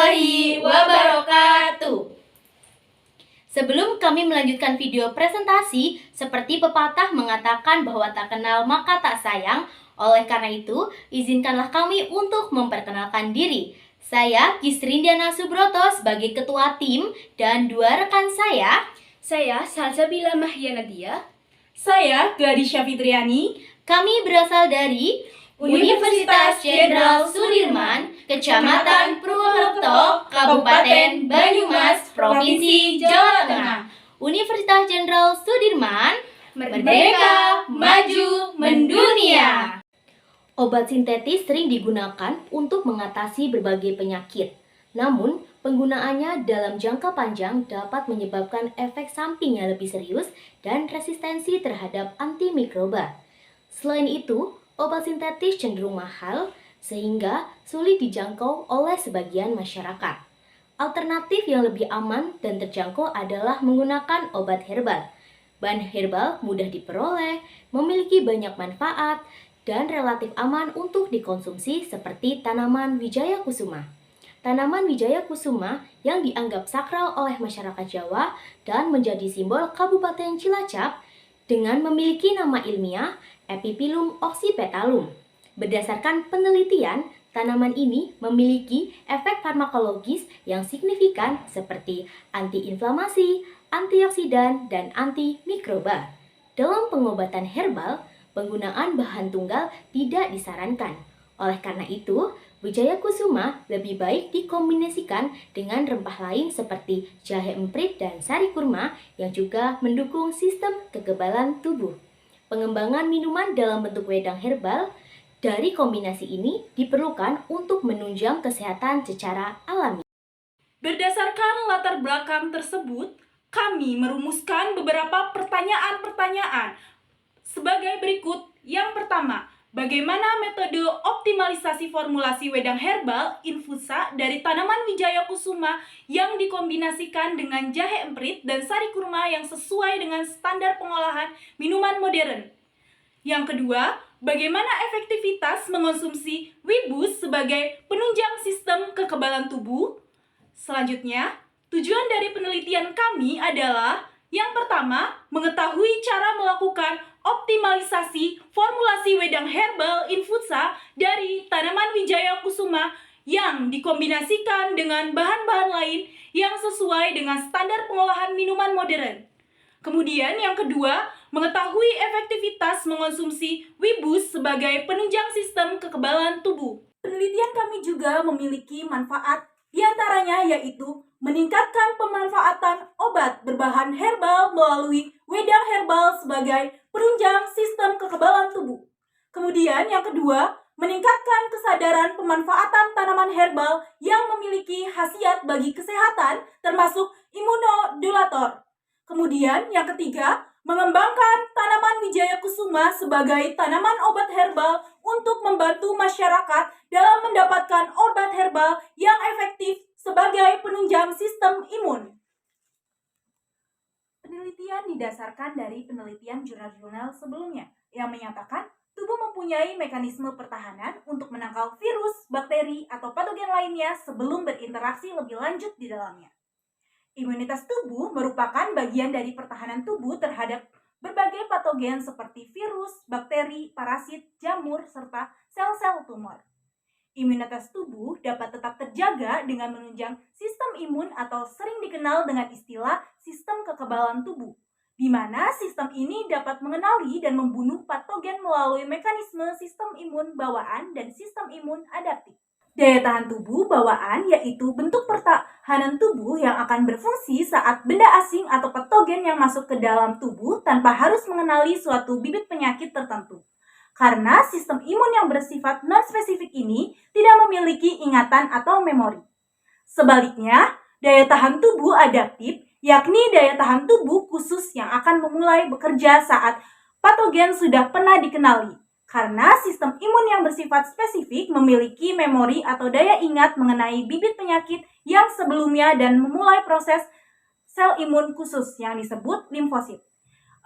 warahmatullahi wabarakatuh. Sebelum kami melanjutkan video presentasi, seperti pepatah mengatakan bahwa tak kenal maka tak sayang, oleh karena itu, izinkanlah kami untuk memperkenalkan diri. Saya Kisrindiana Subroto sebagai ketua tim dan dua rekan saya Salsabila Mahyanadia. Saya Gladysha Fitriani. Kami berasal dari Universitas Jenderal Sudirman, Kecamatan Purwokerto, Kabupaten Banyumas, Provinsi Jawa Tengah. Universitas Jenderal Sudirman, merdeka, maju, mendunia. Obat sintetis sering digunakan untuk mengatasi berbagai penyakit. Namun, penggunaannya dalam jangka panjang dapat menyebabkan efek samping yang lebih serius dan resistensi terhadap antimikroba. Selain itu, obat sintetis cenderung mahal sehingga sulit dijangkau oleh sebagian masyarakat. Alternatif yang lebih aman dan terjangkau adalah menggunakan obat herbal. Bahan herbal mudah diperoleh, memiliki banyak manfaat, dan relatif aman untuk dikonsumsi seperti tanaman Wijaya Kusuma. Tanaman Wijaya Kusuma yang dianggap sakral oleh masyarakat Jawa dan menjadi simbol Kabupaten Cilacap dengan memiliki nama ilmiah Epiphyllum oxypetalum. Berdasarkan penelitian, tanaman ini memiliki efek farmakologis yang signifikan seperti antiinflamasi, antioksidan, dan antimikroba. Dalam pengobatan herbal, penggunaan bahan tunggal tidak disarankan. Oleh karena itu, Wijaya Kusuma lebih baik dikombinasikan dengan rempah lain seperti jahe emprit dan sari kurma yang juga mendukung sistem kekebalan tubuh. Pengembangan minuman dalam bentuk wedang herbal dari kombinasi ini diperlukan untuk menunjang kesehatan secara alami. Berdasarkan latar belakang tersebut, kami merumuskan beberapa pertanyaan-pertanyaan sebagai berikut. Yang pertama, bagaimana metode optimalisasi formulasi wedang herbal infusa dari tanaman Wijaya Kusuma yang dikombinasikan dengan jahe emprit dan sari kurma yang sesuai dengan standar pengolahan minuman modern? Yang kedua, bagaimana efektivitas mengonsumsi Wibus sebagai penunjang sistem kekebalan tubuh? Selanjutnya, tujuan dari penelitian kami adalah yang pertama, mengetahui cara melakukan optimalisasi formulasi wedang herbal infusa dari tanaman Wijaya Kusuma yang dikombinasikan dengan bahan-bahan lain yang sesuai dengan standar pengolahan minuman modern. Kemudian yang kedua, mengetahui efektivitas mengonsumsi Wibus sebagai penunjang sistem kekebalan tubuh. Penelitian kami juga memiliki manfaat, diantaranya yaitu meningkatkan pemanfaatan obat berbahan herbal melalui wedang herbal sebagai penunjang sistem kekebalan tubuh. Kemudian yang kedua, meningkatkan kesadaran pemanfaatan tanaman herbal yang memiliki khasiat bagi kesehatan termasuk imunodulator. Kemudian yang ketiga, mengembangkan tanaman Wijaya Kusuma sebagai tanaman obat herbal untuk membantu masyarakat dalam mendapatkan obat herbal yang efektif sebagai penunjang sistem imun. Penelitian didasarkan dari penelitian jurnal-jurnal sebelumnya yang menyatakan tubuh mempunyai mekanisme pertahanan untuk menangkal virus, bakteri, atau patogen lainnya sebelum berinteraksi lebih lanjut di dalamnya. Imunitas tubuh merupakan bagian dari pertahanan tubuh terhadap berbagai patogen seperti virus, bakteri, parasit, jamur, serta sel-sel tumor. Imunitas tubuh dapat tetap terjaga dengan menunjang sistem imun atau sering dikenal dengan istilah sistem kekebalan tubuh, di mana sistem ini dapat mengenali dan membunuh patogen melalui mekanisme sistem imun bawaan dan sistem imun adaptif. Daya tahan tubuh bawaan yaitu bentuk pertahanan tubuh yang akan berfungsi saat benda asing atau patogen yang masuk ke dalam tubuh tanpa harus mengenali suatu bibit penyakit tertentu. Karena sistem imun yang bersifat non-spesifik ini tidak memiliki ingatan atau memori. Sebaliknya, daya tahan tubuh adaptif, yakni daya tahan tubuh khusus yang akan memulai bekerja saat patogen sudah pernah dikenali. Karena sistem imun yang bersifat spesifik memiliki memori atau daya ingat mengenai bibit penyakit yang sebelumnya dan memulai proses sel imun khusus yang disebut limfosit.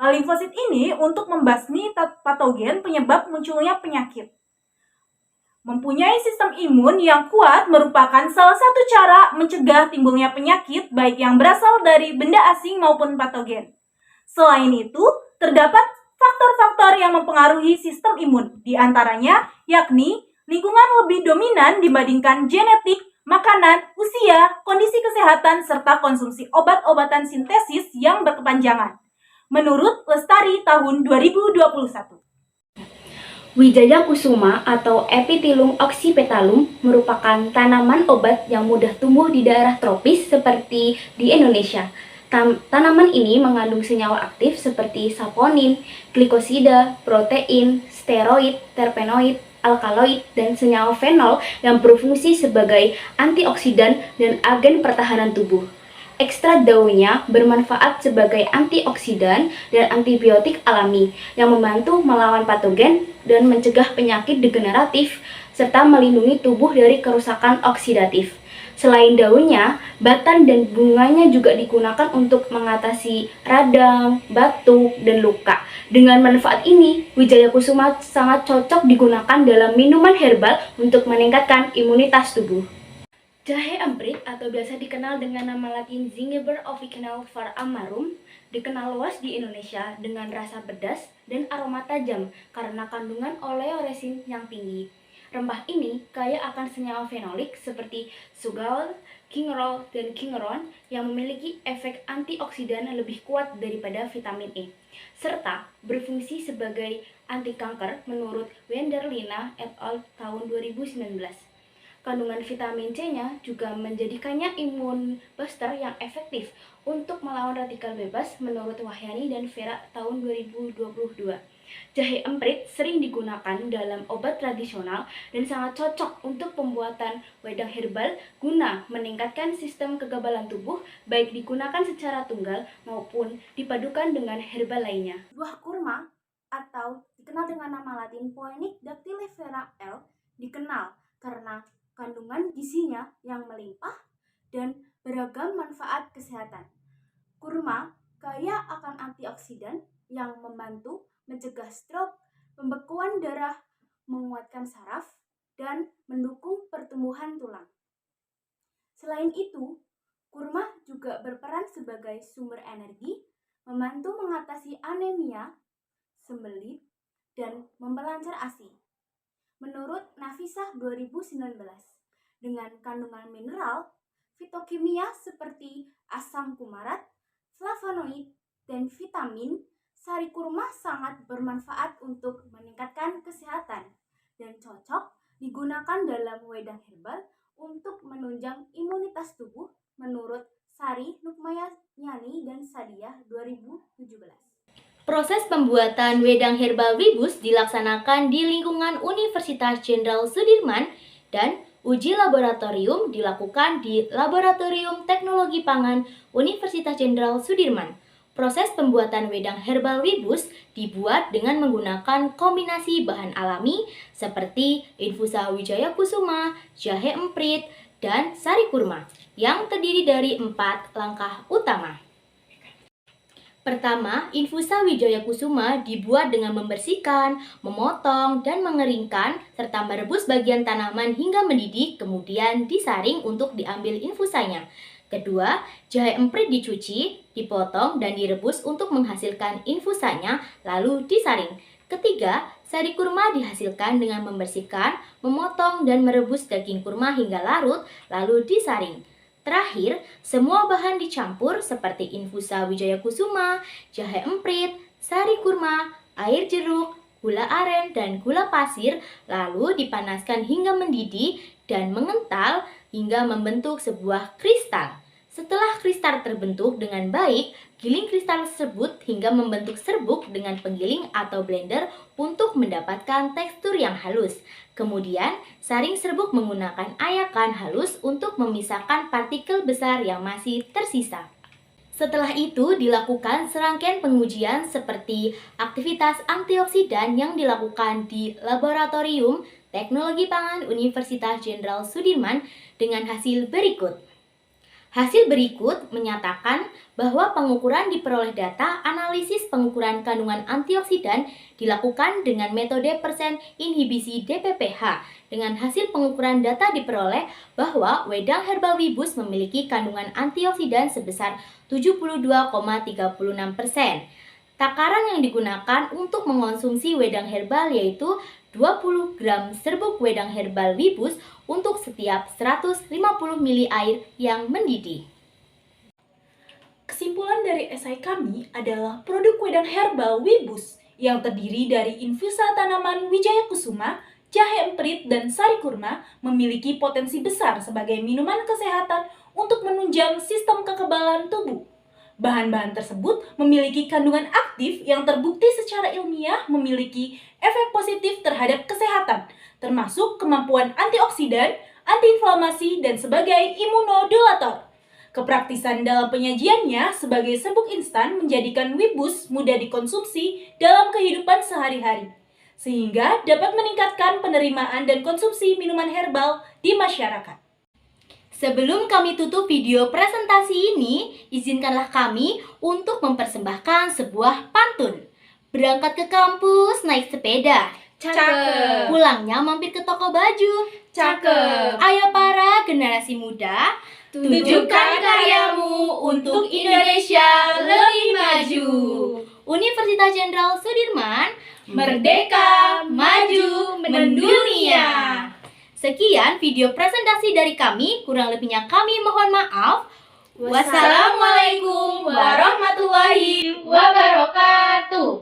Limfosit ini untuk membasmi patogen penyebab munculnya penyakit. Mempunyai sistem imun yang kuat merupakan salah satu cara mencegah timbulnya penyakit baik yang berasal dari benda asing maupun patogen. Selain itu, terdapat faktor-faktor yang mempengaruhi sistem imun, di antaranya yakni lingkungan lebih dominan dibandingkan genetik, makanan, usia, kondisi kesehatan, serta konsumsi obat-obatan sintesis yang berkepanjangan. Menurut Lestari tahun 2021. Wijaya kusuma atau Epithyllum oxypetalum merupakan tanaman obat yang mudah tumbuh di daerah tropis seperti di Indonesia. Tanaman ini mengandung senyawa aktif seperti saponin, glikosida, protein, steroid, terpenoid, alkaloid, dan senyawa fenol yang berfungsi sebagai antioksidan dan agen pertahanan tubuh. Ekstrak daunnya bermanfaat sebagai antioksidan dan antibiotik alami yang membantu melawan patogen dan mencegah penyakit degeneratif serta melindungi tubuh dari kerusakan oksidatif. Selain daunnya, batang dan bunganya juga digunakan untuk mengatasi radang, batuk, dan luka. Dengan manfaat ini, Wijaya kusuma sangat cocok digunakan dalam minuman herbal untuk meningkatkan imunitas tubuh. Jahe emprit atau biasa dikenal dengan nama latin Zingiber officinal var. Amarum dikenal luas di Indonesia dengan rasa pedas dan aroma tajam karena kandungan oleoresin yang tinggi. Rempah ini kaya akan senyawa fenolik seperti sugarol, gingerol, dan gingeron yang memiliki efek antioksidan lebih kuat daripada vitamin E, serta berfungsi sebagai anti kanker menurut Wenderlina et al. Tahun 2019. Kandungan vitamin C-nya juga menjadikannya imun booster yang efektif untuk melawan radikal bebas menurut Wahyani dan Vera tahun 2022. Jahe emprit sering digunakan dalam obat tradisional dan sangat cocok untuk pembuatan wedang herbal guna meningkatkan sistem kekebalan tubuh baik digunakan secara tunggal maupun dipadukan dengan herbal lainnya. Buah kurma atau dikenal dengan nama latin Poenic dactylifera L dikenal karena kandungan gizinya yang melimpah dan beragam manfaat kesehatan. Kurma kaya akan antioksidan yang membantu mencegah stroke, pembekuan darah, menguatkan saraf, dan mendukung pertumbuhan tulang. Selain itu, kurma juga berperan sebagai sumber energi, membantu mengatasi anemia, sembelit, dan memperlancar ASI. Menurut Nafisah 2019, dengan kandungan mineral, fitokimia seperti asam kumarat, flavonoid, dan vitamin, sari kurma sangat bermanfaat untuk meningkatkan kesehatan dan cocok digunakan dalam wedang herbal untuk menunjang imunitas tubuh menurut Sari Nukmayani dan Sadiah 2017. Proses pembuatan wedang herbal Wibus dilaksanakan di lingkungan Universitas Jenderal Sudirman dan uji laboratorium dilakukan di Laboratorium Teknologi Pangan Universitas Jenderal Sudirman. Proses pembuatan wedang herbal Wibus dibuat dengan menggunakan kombinasi bahan alami seperti infusa wijaya kusuma, jahe emprit, dan sari kurma yang terdiri dari 4 langkah utama. Pertama, infusa wijaya kusuma dibuat dengan membersihkan, memotong, dan mengeringkan, serta merebus bagian tanaman hingga mendidih, kemudian disaring untuk diambil infusanya. Kedua, jahe emprit dicuci, dipotong, dan direbus untuk menghasilkan infusanya, lalu disaring. Ketiga, sari kurma dihasilkan dengan membersihkan, memotong, dan merebus daging kurma hingga larut, lalu disaring. Terakhir, semua bahan dicampur seperti infusa wijaya kusuma, jahe emprit, sari kurma, air jeruk, gula aren, dan gula pasir, lalu dipanaskan hingga mendidih dan mengental hingga membentuk sebuah kristal. Setelah kristal terbentuk dengan baik, giling kristal tersebut hingga membentuk serbuk dengan penggiling atau blender untuk mendapatkan tekstur yang halus. Kemudian, saring serbuk menggunakan ayakan halus untuk memisahkan partikel besar yang masih tersisa. Setelah itu, dilakukan serangkaian pengujian seperti aktivitas antioksidan yang dilakukan di Laboratorium Teknologi Pangan Universitas Jenderal Sudirman dengan hasil berikut. Hasil berikut menyatakan bahwa pengukuran diperoleh data analisis pengukuran kandungan antioksidan dilakukan dengan metode persen inhibisi DPPH. Dengan hasil pengukuran data diperoleh bahwa wedang herbal Wibus memiliki kandungan antioksidan sebesar 72,36%. Takaran yang digunakan untuk mengonsumsi wedang herbal yaitu 20 gram serbuk wedang herbal Wibus untuk setiap 150 ml air yang mendidih. Kesimpulan dari esai kami adalah produk wedang herbal Wibus yang terdiri dari infusa tanaman Wijaya Kusuma, jahe emprit, dan sari kurma memiliki potensi besar sebagai minuman kesehatan untuk menunjang sistem kekebalan tubuh. Bahan-bahan tersebut memiliki kandungan aktif yang terbukti secara ilmiah memiliki efek positif terhadap kesehatan, termasuk kemampuan antioksidan, antiinflamasi, dan sebagai imunodulator. Kepraktisan dalam penyajiannya sebagai serbuk instan menjadikan Wibus mudah dikonsumsi dalam kehidupan sehari-hari, sehingga dapat meningkatkan penerimaan dan konsumsi minuman herbal di masyarakat. Sebelum kami tutup video presentasi ini, izinkanlah kami untuk mempersembahkan sebuah pantun. Berangkat ke kampus naik sepeda. Cakep. Pulangnya mampir ke toko baju. Cakep. Ayo para generasi muda, tunjukkan karyamu untuk Indonesia lebih maju. Universitas Jenderal Sudirman, merdeka, maju, mendunia. Sekian video presentasi dari kami, kurang lebihnya kami mohon maaf. Wassalamualaikum warahmatullahi wabarakatuh.